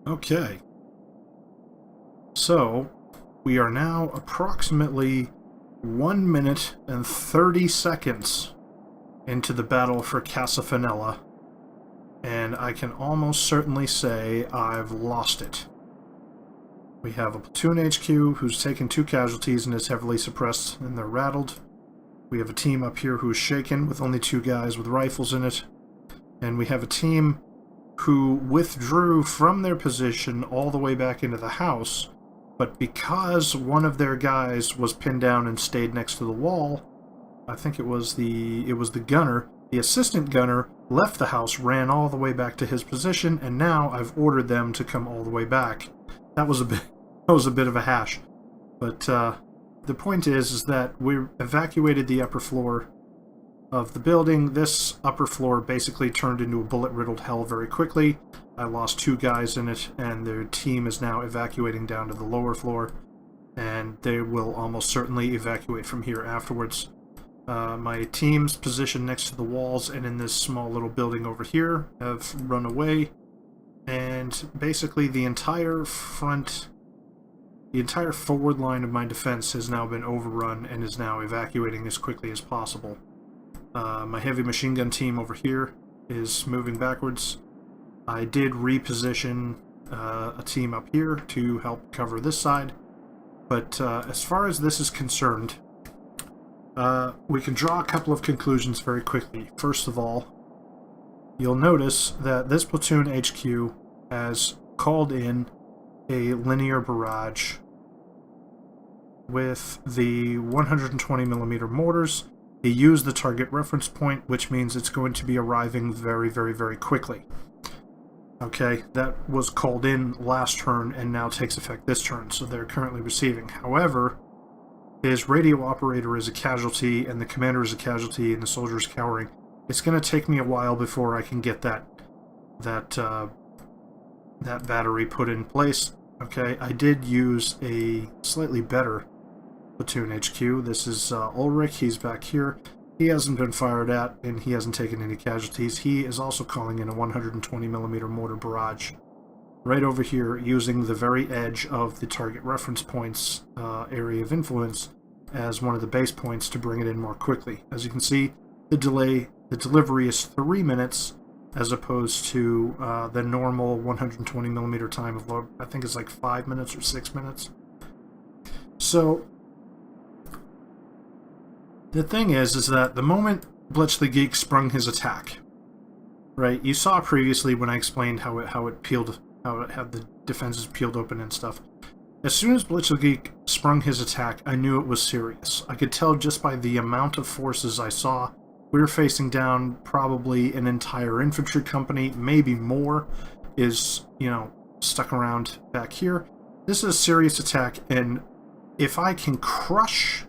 Okay. So, we are now approximately 1 minute and 30 seconds into the battle for Casafanella, and I can almost certainly say I've lost it. We have a platoon HQ who's taken 2 casualties and is heavily suppressed, and they're rattled. We have a team up here who's shaken with only 2 guys with rifles in it, and we have a team who withdrew from their position all the way back into the house, but because one of their guys was pinned down and stayed next to the wall, I think it was the gunner, the assistant gunner left the house, ran all the way back to his position, and now I've ordered them to come all the way back. That was a bit of a hash. But the point is that we evacuated the upper floor of the building. This upper floor basically turned into a bullet-riddled hell very quickly. I lost 2 guys in it, and their team is now evacuating down to the lower floor, and they will almost certainly evacuate from here afterwards. My team's positioned next to the walls and in this small little building over here have run away, and basically the entire forward line of my defense has now been overrun and is now evacuating as quickly as possible. My heavy machine gun team over here is moving backwards. I did reposition a team up here to help cover this side, but as far as this is concerned, we can draw a couple of conclusions very quickly. First of all, you'll notice that this platoon HQ has called in a linear barrage with the 120mm mortars. He used the target reference point, which means it's going to be arriving very, very, very quickly. Okay, that was called in last turn and now takes effect this turn, so they're currently receiving. However, his radio operator is a casualty, and the commander is a casualty, and the soldier is cowering. It's going to take me a while before I can get that battery put in place. Okay, I did use a slightly better platoon HQ. This is Ulrich. He's back here. He hasn't been fired at, and he hasn't taken any casualties. He is also calling in a 120mm mortar barrage right over here, using the very edge of the target reference point's area of influence as one of the base points to bring it in more quickly. As you can see, the delivery is 3 minutes, as opposed to the normal 120mm time of load. I think it's like 5 minutes or 6 minutes. So the thing is that the moment Blitz the Geek sprung his attack, right? You saw previously when I explained how it had the defenses peeled open and stuff. As soon as Blitz the Geek sprung his attack, I knew it was serious. I could tell just by the amount of forces I saw. We were facing down probably an entire infantry company, maybe more, is, stuck around back here. This is a serious attack, and if I can crush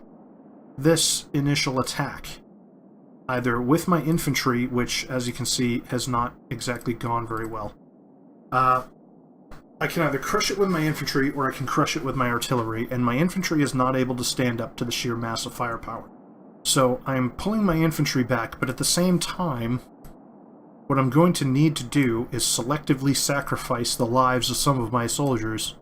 this initial attack, either with my infantry, which, as you can see, has not exactly gone very well, I can either crush it with my infantry or I can crush it with my artillery, and my infantry is not able to stand up to the sheer mass of firepower. So I'm pulling my infantry back, but at the same time, what I'm going to need to do is selectively sacrifice the lives of some of my soldiers.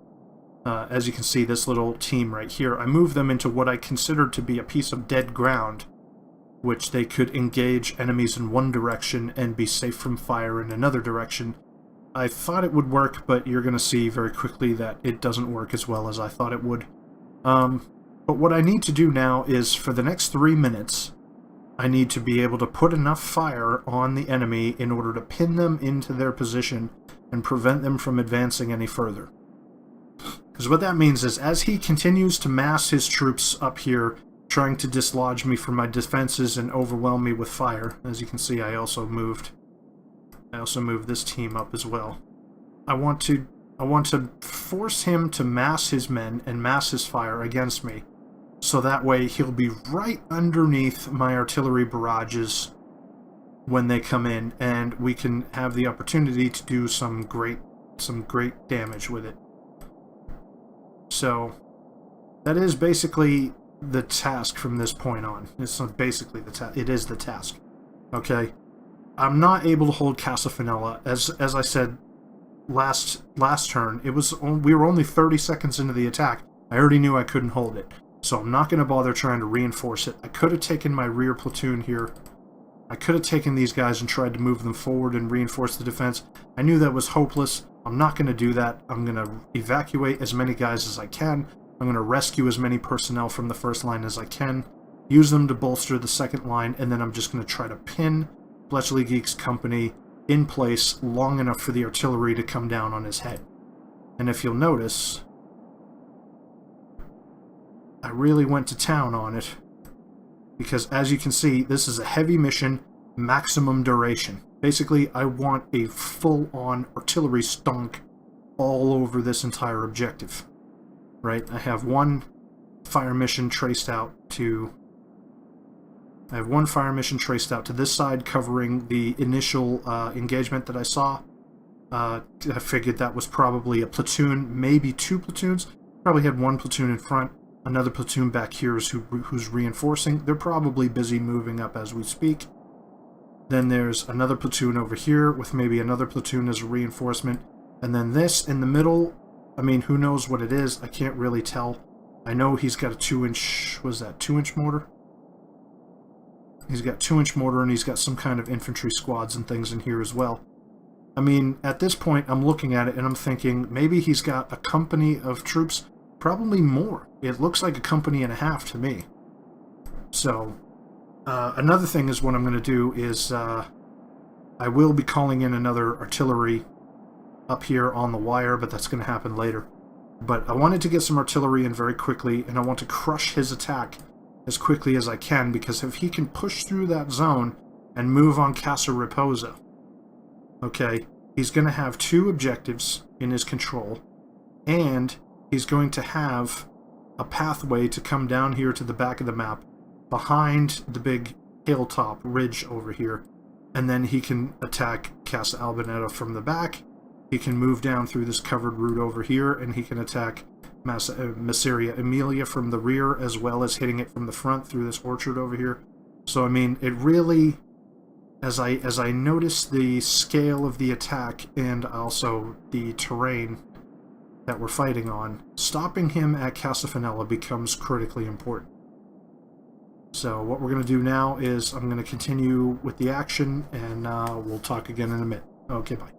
As you can see, this little team right here, I move them into what I consider to be a piece of dead ground, which they could engage enemies in one direction and be safe from fire in another direction. I thought it would work, but you're going to see very quickly that it doesn't work as well as I thought it would. But what I need to do now is, for the next 3 minutes, I need to be able to put enough fire on the enemy in order to pin them into their position and prevent them from advancing any further. Because what that means is, as he continues to mass his troops up here, trying to dislodge me from my defenses and overwhelm me with fire, as you can see, I also moved this team up as well. I want to force him to mass his men and mass his fire against me, so that way he'll be right underneath my artillery barrages when they come in, and we can have the opportunity to do some great damage with it. So that is basically the task from this point on. It's not basically the task, it is the task. Okay? I'm not able to hold Casafanella. As I said, last turn, we were only 30 seconds into the attack. I already knew I couldn't hold it, so I'm not going to bother trying to reinforce it. I could have taken my rear platoon here. I could have taken these guys and tried to move them forward and reinforce the defense. I knew that was hopeless. I'm not going to do that. I'm going to evacuate as many guys as I can. I'm going to rescue as many personnel from the first line as I can, use them to bolster the second line, and then I'm just going to try to pin Bletchley Geek's company in place long enough for the artillery to come down on his head. And if you'll notice, I really went to town on it, because as you can see, this is a heavy mission, maximum duration. Basically, I want a full-on artillery stonk all over this entire objective. Right? I have one fire mission traced out to this side, covering the initial engagement that I saw. I figured that was probably a platoon, maybe 2 platoons. Probably had 1 platoon in front, another platoon back here is who's reinforcing. They're probably busy moving up as we speak. Then there's another platoon over here with maybe another platoon as a reinforcement. And then this in the middle, I mean, who knows what it is? I can't really tell. I know he's got a 2-inch, what is that, 2-inch mortar? He's got 2-inch mortar, and he's got some kind of infantry squads and things in here as well. I mean, at this point, I'm looking at it and I'm thinking maybe he's got a company of troops, probably more. It looks like a company and a half to me. So, another thing is what I'm going to do is I will be calling in another artillery up here on the wire, but that's going to happen later. But I wanted to get some artillery in very quickly, and I want to crush his attack as quickly as I can, because if he can push through that zone and move on Casa Riposa, okay, he's going to have 2 objectives in his control, and he's going to have a pathway to come down here to the back of the map, behind the big hilltop ridge over here, and then he can attack Casa Albaneta from the back. He can move down through this covered route over here, and he can attack Masseria Emilia from the rear, as well as hitting it from the front through this orchard over here. So, I mean, it really, as I notice the scale of the attack and also the terrain that we're fighting on, stopping him at Casa Finella becomes critically important. So what we're going to do now is I'm going to continue with the action, and we'll talk again in a minute. Okay, bye.